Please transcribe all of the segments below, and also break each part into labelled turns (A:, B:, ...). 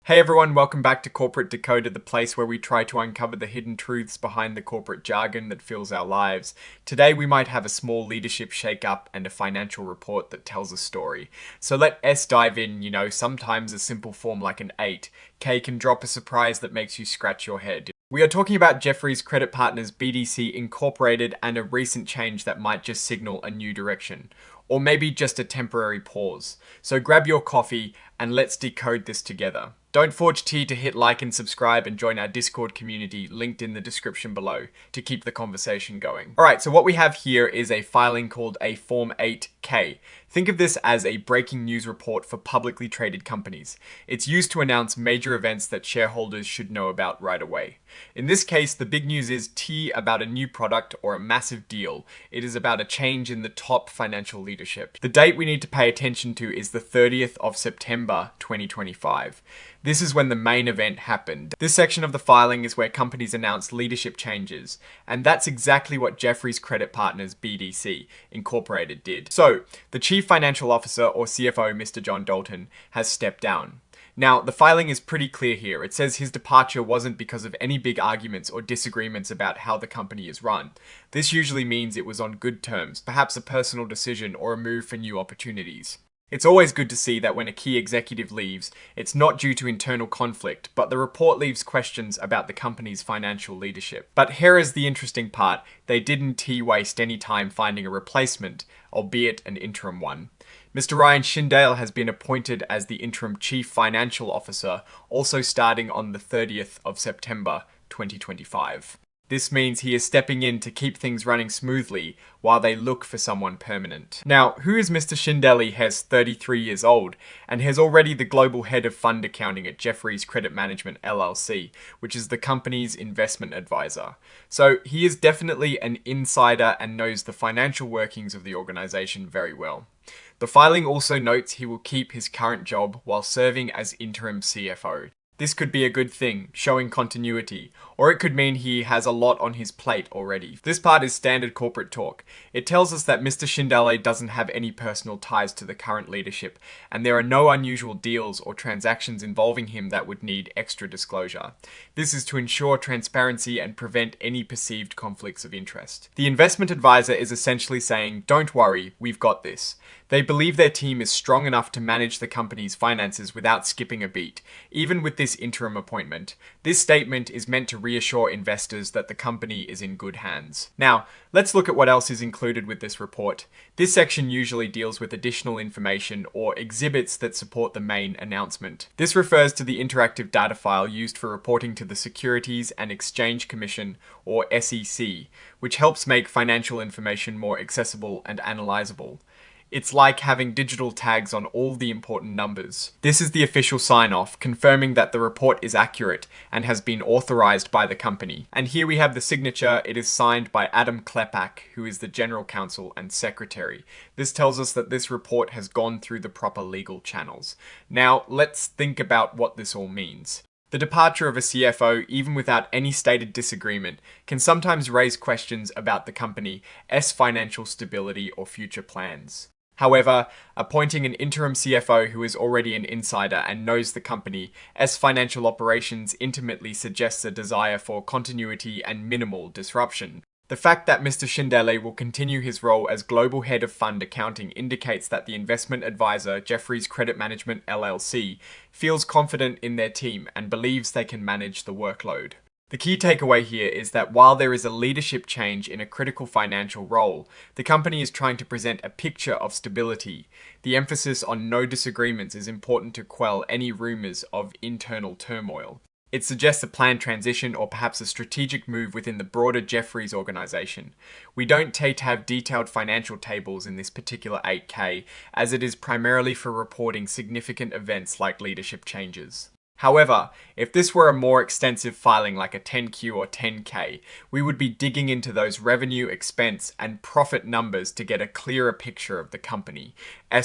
A: Hey everyone, welcome back to Corporate Decoded, the place where we try to uncover the hidden truths behind the corporate jargon that fills our lives. Today we might have a small leadership shake-up and a financial report that tells a story. So let S dive in. Sometimes a simple form like an 8. K can drop a surprise that makes you scratch your head. We are talking about Jefferies Credit Partners BDC Incorporated and a recent change that might just signal a new direction. Or maybe just a temporary pause. So grab your coffee and let's decode this together. Don't forge tea to hit like and subscribe and join our Discord community linked in the description below to keep the conversation going. Alright, so what we have here is a filing called a Form 8K. Think of this as a breaking news report for publicly traded companies. It's used to announce major events that shareholders should know about right away. In this case, the big news is tea about a new product or a massive deal. It is about a change in the top financial leadership. The date we need to pay attention to is the 30th of September 2025. This is when the main event happened. This section of the filing is where companies announce leadership changes, and that's exactly what Jefferies Credit Partners BDC Incorporated did. So, the Chief Financial Officer, or CFO, Mr. John Dalton, has stepped down. Now, the filing is pretty clear here. It says his departure wasn't because of any big arguments or disagreements about how the company is run. This usually means it was on good terms, perhaps a personal decision or a move for new opportunities. It's always good to see that when a key executive leaves, it's not due to internal conflict, but the report leaves questions about the company's financial leadership. But here is the interesting part. They didn't waste any time finding a replacement, albeit an interim one. Mr. Ryan Shindale has been appointed as the interim Chief Financial Officer, also starting on the 30th of September 2025. This means he is stepping in to keep things running smoothly while they look for someone permanent. Now, who is Mr. Shindale? He's 33 years old and is already the global head of fund accounting at Jefferies Credit Management LLC, which is the company's investment advisor. So he is definitely an insider and knows the financial workings of the organization very well. The filing also notes he will keep his current job while serving as interim CFO. This could be a good thing, showing continuity, or it could mean he has a lot on his plate already. This part is standard corporate talk. It tells us that Mr. Shindale doesn't have any personal ties to the current leadership, and there are no unusual deals or transactions involving him that would need extra disclosure. This is to ensure transparency and prevent any perceived conflicts of interest. The investment advisor is essentially saying, don't worry, we've got this. They believe their team is strong enough to manage the company's finances without skipping a beat, even with this interim appointment. This statement is meant to reassure investors that the company is in good hands. Now, let's look at what else is included with this report. This section usually deals with additional information or exhibits that support the main announcement. This refers to the interactive data file used for reporting to the Securities and Exchange Commission, or SEC, which helps make financial information more accessible and analyzable. It's like having digital tags on all the important numbers. This is the official sign-off, confirming that the report is accurate and has been authorized by the company. And here we have the signature. It is signed by Adam Klepak, who is the General Counsel and Secretary. This tells us that this report has gone through the proper legal channels. Now, let's think about what this all means. The departure of a CFO, even without any stated disagreement, can sometimes raise questions about the company's financial stability or future plans. However, appointing an interim CFO who is already an insider and knows the company's financial operations intimately suggests a desire for continuity and minimal disruption. The fact that Mr. Shindale will continue his role as global head of fund accounting indicates that the investment advisor, Jefferies Credit Management LLC, feels confident in their team and believes they can manage the workload. The key takeaway here is that while there is a leadership change in a critical financial role, the company is trying to present a picture of stability. The emphasis on no disagreements is important to quell any rumors of internal turmoil. It suggests a planned transition or perhaps a strategic move within the broader Jefferies organization. We don't have detailed financial tables in this particular 8K, as it is primarily for reporting significant events like leadership changes. However, if this were a more extensive filing like a 10Q or 10K, we would be digging into those revenue, expense, and profit numbers to get a clearer picture of the company's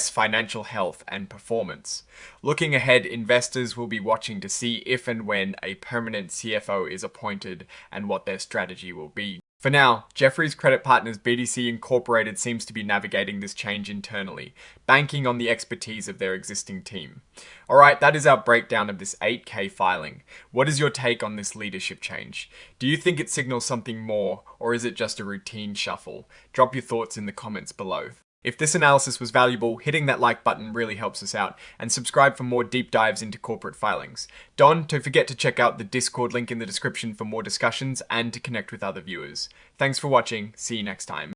A: financial health and performance. Looking ahead, investors will be watching to see if and when a permanent CFO is appointed and what their strategy will be. For now, Jefferies Credit Partners BDC Incorporated seems to be navigating this change internally, banking on the expertise of their existing team. Alright, that is our breakdown of this 8K filing. What is your take on this leadership change? Do you think it signals something more, or is it just a routine shuffle? Drop your thoughts in the comments below. If this analysis was valuable, hitting that like button really helps us out, and subscribe for more deep dives into corporate filings. Don't forget to check out the Discord link in the description for more discussions and to connect with other viewers. Thanks for watching, see you next time.